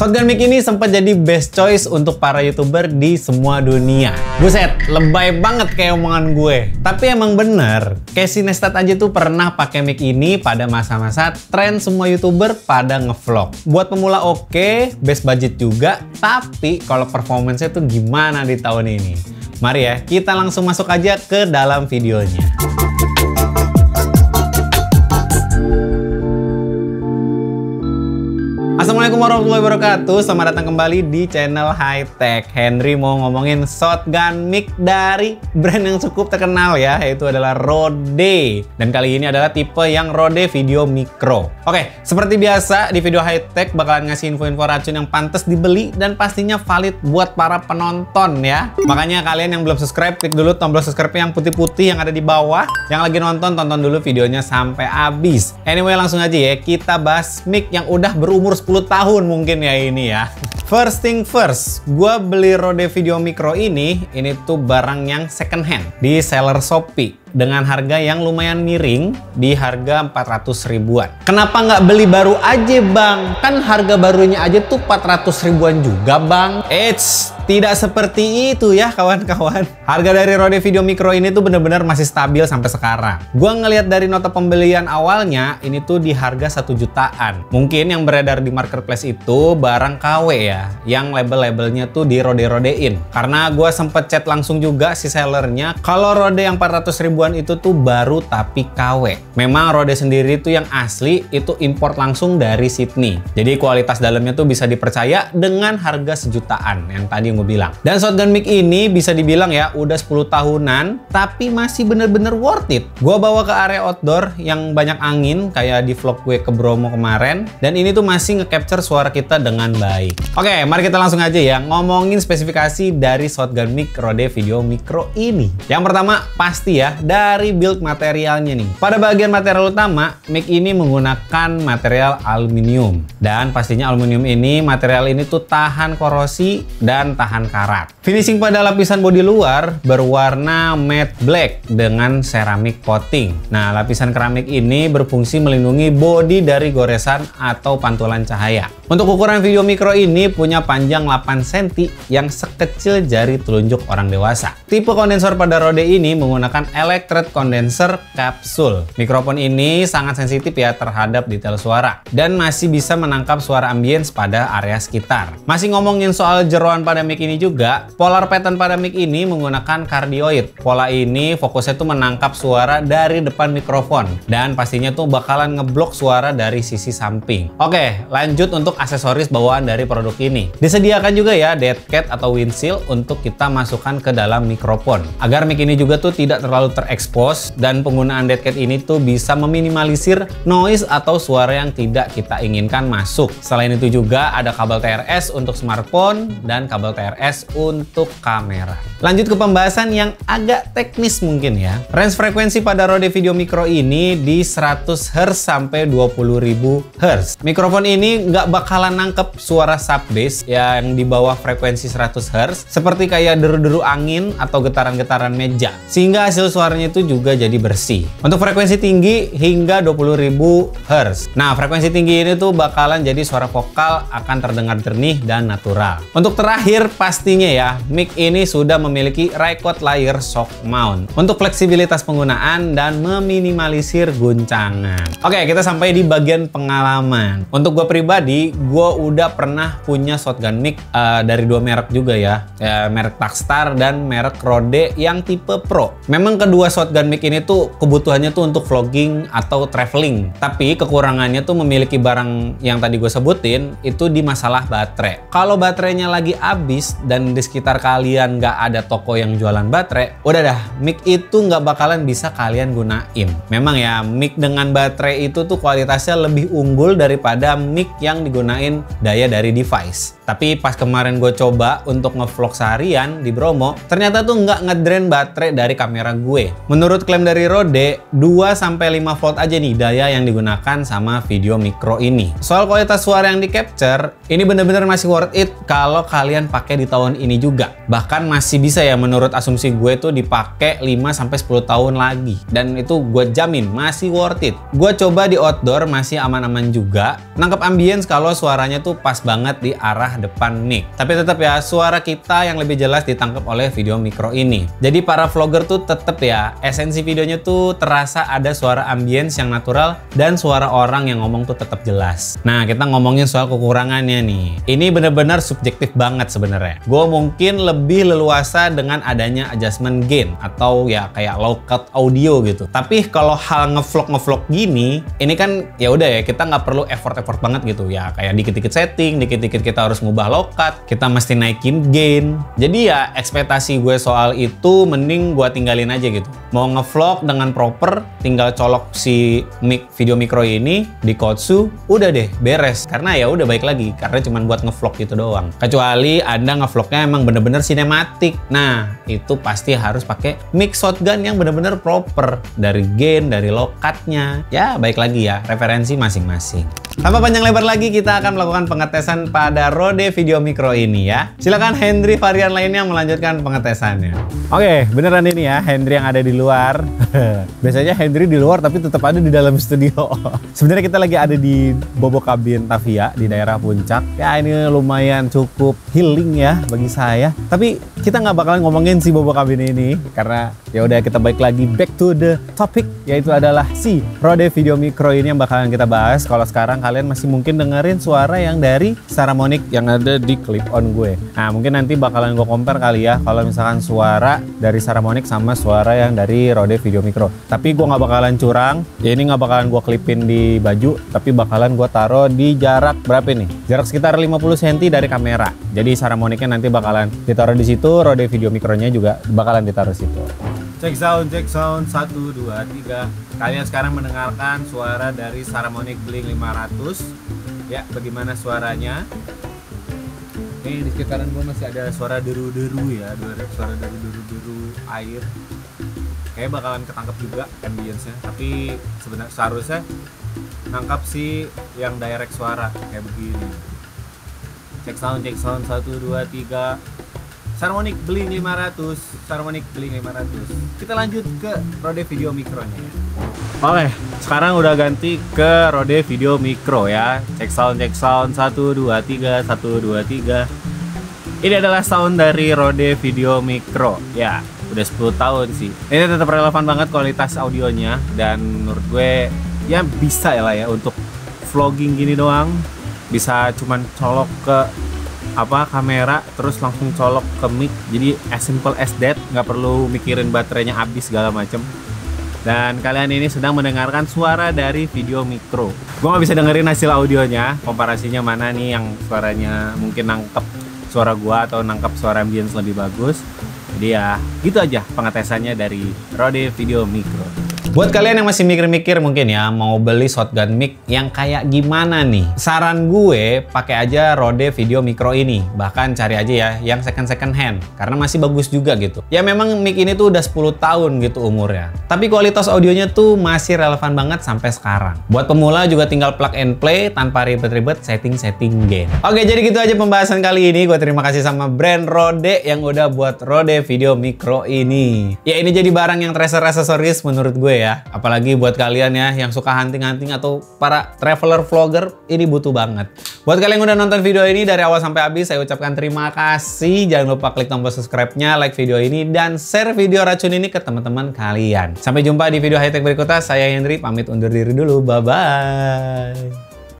Shotgun mic ini sempat jadi best choice untuk para YouTuber di semua dunia. Buset, lebay banget kayak omongan gue. Tapi emang bener, Casey Neistat aja tuh pernah pakai mic ini pada masa-masa tren semua YouTuber pada ngevlog. Buat pemula oke, best budget juga, tapi kalau performance-nya tuh gimana di tahun ini? Mari ya, kita langsung masuk aja ke dalam videonya. Assalamualaikum warahmatullahi wabarakatuh. Selamat datang kembali di channel High Tech. Henry mau ngomongin shotgun mic dari brand yang cukup terkenal ya, yaitu adalah Rode. Dan kali ini adalah tipe yang Rode Video Micro. Oke, seperti biasa di video High Tech bakalan ngasih info-info racun yang pantas dibeli dan pastinya valid buat para penonton ya. Makanya kalian yang belum subscribe, klik dulu tombol subscribe yang putih-putih yang ada di bawah. Yang lagi nonton, tonton dulu videonya sampai habis. Anyway, langsung aja ya, kita bahas mic yang udah berumur 10 tahun mungkin ya ini ya. First thing first, gue beli Rode Video Micro ini tuh barang yang second hand di seller Shopee dengan harga yang lumayan miring di harga 400 ribuan. Kenapa nggak beli baru aja bang? Kan harga barunya aja tuh 400 ribuan juga bang. Eits, tidak seperti itu ya kawan-kawan. Harga dari Rode Video Micro ini tuh bener-bener masih stabil sampai sekarang. Gua ngelihat dari nota pembelian awalnya ini tuh di harga 1 jutaan. Mungkin yang beredar di marketplace itu barang KW ya, yang label-labelnya tuh di Rode-Rodein. Karena gua sempet chat langsung juga si sellernya, kalau Rode yang 400 ribuan itu tuh baru tapi KW. Memang Rode sendiri tuh yang asli itu import langsung dari Sydney. Jadi kualitas dalamnya tuh bisa dipercaya dengan harga sejutaan yang tadi gue bilang. Dan shotgun mic ini bisa dibilang ya udah 10 tahunan tapi masih bener-bener worth it. Gue bawa ke area outdoor yang banyak angin kayak di vlog gue ke Bromo kemarin, dan ini tuh masih nge-capture suara kita dengan baik. Oke, mari kita langsung aja ya ngomongin spesifikasi dari shotgun mic Rode Video Micro ini. Yang pertama pasti ya dari build materialnya nih. Pada bagian material utama, mic ini menggunakan material aluminium. Dan pastinya aluminium ini, material ini tuh tahan korosi dan tahan karat. Finishing pada lapisan bodi luar berwarna matte black dengan ceramic coating. Nah, lapisan keramik ini berfungsi melindungi bodi dari goresan atau pantulan cahaya. Untuk ukuran video micro ini punya panjang 8 cm yang sekecil jari telunjuk orang dewasa. Tipe kondensor pada Rode ini menggunakan electret condenser kapsul. Mikrofon ini sangat sensitif ya terhadap detail suara dan masih bisa menangkap suara ambience pada area sekitar. Masih ngomongin soal jeroan pada mic ini juga, polar pattern pada mic ini menggunakan cardioid. Pola ini fokusnya tuh menangkap suara dari depan mikrofon dan pastinya tuh bakalan ngeblok suara dari sisi samping. Oke, lanjut untuk aksesoris bawaan dari produk ini. Disediakan juga ya dead cat atau windshield untuk kita masukkan ke dalam mikrofon agar mic ini juga tuh tidak terlalu terekspos, dan penggunaan dead cat ini tuh bisa meminimalisir noise atau suara yang tidak kita inginkan masuk. Selain itu juga ada kabel TRS untuk smartphone dan kabel TRS untuk kamera. Lanjut ke pembahasan yang agak teknis mungkin ya. Range frekuensi pada Rode Video Micro ini di 100 Hz sampai 20.000 Hz. Mikrofon ini nggak bakalan nangkep suara sub bass yang di bawah frekuensi 100 Hz seperti kayak deru-deru angin atau getaran-getaran meja, sehingga hasil suaranya itu juga jadi bersih. Untuk frekuensi tinggi hingga 20.000 Hz. Nah, frekuensi tinggi ini tuh bakalan jadi suara vokal akan terdengar jernih dan natural. Untuk terakhir pastinya ya, mic ini sudah memiliki Rycote Layer Shock Mount untuk fleksibilitas penggunaan dan meminimalisir guncangan. Oke, kita sampai di bagian pengalaman. Untuk gue pribadi, gue udah pernah punya shotgun mic dari dua merek juga ya, merek Takstar dan merek Rode yang tipe Pro. Memang kedua shotgun mic ini tuh kebutuhannya tuh untuk vlogging atau traveling, tapi kekurangannya tuh memiliki barang yang tadi gue sebutin itu di masalah baterai. Kalau baterainya lagi habis dan di sekitar kalian nggak ada toko yang jualan baterai, udah dah, mic itu nggak bakalan bisa kalian gunain. Memang ya, mic dengan baterai itu tuh kualitasnya lebih unggul daripada mic yang digunain daya dari device. Tapi pas kemarin gue coba untuk ngevlog seharian di Bromo, ternyata tuh nggak ngedrain baterai dari kamera gue. Menurut klaim dari Rode, 2-5 volt aja nih daya yang digunakan sama Video Micro ini. Soal kualitas suara yang di capture, ini bener-bener masih worth it kalau kalian pakai di tahun ini juga. Bahkan masih bisa ya menurut asumsi gue tuh dipakai 5-10 tahun lagi. Dan itu gue jamin masih worth it. Gue coba di outdoor masih aman-aman juga. Nangkep ambience kalau kalau suaranya tuh pas banget di arah depan mic. Tapi tetap ya, suara kita yang lebih jelas ditangkap oleh video mikro ini. Jadi para vlogger tuh tetap ya, esensi videonya tuh terasa ada suara ambience yang natural dan suara orang yang ngomong tuh tetap jelas. Nah, kita ngomongin soal kekurangannya nih. Ini bener-bener subjektif banget sebenarnya. Gue mungkin lebih leluasa dengan adanya adjustment gain atau ya kayak low cut audio gitu. Tapi kalau hal ngevlog gini, ini kan ya udah ya, kita nggak perlu effort banget gitu ya. Kayak dikit-dikit setting, dikit-dikit kita harus ngubah low cut, kita mesti naikin gain. Jadi ya ekspektasi gue soal itu mending gue tinggalin aja gitu. Mau ngevlog dengan proper, tinggal colok si mic video mikro ini di Kotsu, udah deh beres. Karena ya udah baik lagi, karena cuma buat ngevlog gitu doang. Kecuali Anda ngevlognya emang bener-bener sinematik. Nah, itu pasti harus pakai mic shotgun yang bener-bener proper. Dari gain, dari low cut-nya. Ya, baik lagi ya, referensi masing-masing. Tanpa panjang lebar lagi, kita akan melakukan pengetesan pada Rode Video Micro ini ya. Silakan Hendry varian lainnya melanjutkan pengetesannya. Oke, beneran ini ya, Hendry yang ada di luar. Biasanya Hendry di luar tapi tetap ada di dalam studio. Sebenarnya kita lagi ada di Bobo Cabin Tavia di daerah Puncak. Ya ini lumayan cukup healing ya bagi saya. Tapi kita nggak bakalan ngomongin si Bobo Cabin ini karena ya udah, kita balik lagi back to the topic, yaitu adalah si Rode Video Micro ini yang bakalan kita bahas. Kalau sekarang kalian masih mungkin dengerin suara yang dari Saramonic yang ada di clip on gue. Nah, mungkin nanti bakalan gue compare kali ya kalau misalkan suara dari Saramonic sama suara yang dari Rode Video Micro. Tapi gue nggak bakalan curang. Ya ini nggak bakalan gue klipin di baju, tapi bakalan gue taruh di jarak berapa nih? Jarak sekitar 50 cm dari kamera. Jadi Saramonicnya nanti bakalan ditaruh di situ, Rode Video Micronya juga bakalan ditaruh situ. Cek sound, 1, 2, 3. Kalian sekarang mendengarkan suara dari Saramonic Blink 500. Ya, bagaimana suaranya? Ini di sekitaran gue masih ada suara deru-deru ya, suara deru-deru air. Kayak bakalan ketangkep juga ambience-nya. Tapi sebenarnya seharusnya nangkap sih yang direct suara kayak begini. Cek sound, 1, 2, 3. Saramonic Blink 500, Saramonic Blink 500. Kita lanjut ke Rode Video Micronya ya. Oke, sekarang udah ganti ke Rode Video Micro ya. Cek sound, 1, 2, 3, 1, 2, 3. Ini adalah sound dari Rode Video Micro. Ya, udah 10 tahun sih. Ini tetap relevan banget kualitas audionya. Dan menurut gue ya bisa ya lah ya untuk vlogging gini doang. Bisa cuman colok ke kamera terus langsung colok ke mic, jadi as simple as that, nggak perlu mikirin baterainya habis segala macem. Dan kalian ini sedang mendengarkan suara dari Video Micro. Gue nggak bisa dengerin hasil audionya, komparasinya mana nih yang suaranya mungkin nangkep suara gua atau nangkep suara ambience lebih bagus. Jadi ya gitu aja pengetesannya dari Rode Video Micro. Buat kalian yang masih mikir-mikir mungkin ya mau beli shotgun mic yang kayak gimana nih, saran gue pakai aja Rode Video Micro ini. Bahkan cari aja ya yang second hand karena masih bagus juga gitu. Ya memang mic ini tuh udah 10 tahun gitu umurnya, tapi kualitas audionya tuh masih relevan banget sampai sekarang. Buat pemula juga tinggal plug and play tanpa ribet-ribet setting gain. Oke, jadi gitu aja pembahasan kali ini. Gue terima kasih sama brand Rode yang udah buat Rode Video Micro ini. Ya ini jadi barang yang treasure accessories menurut gue ya. Apalagi buat kalian ya yang suka hunting atau para traveler vlogger, ini butuh banget. Buat kalian yang udah nonton video ini dari awal sampai habis, saya ucapkan terima kasih. Jangan lupa klik tombol subscribe-nya, like video ini, dan share video racun ini ke teman-teman kalian. Sampai jumpa di video high tech berikutnya. Saya Hendry, pamit undur diri dulu. Bye-bye.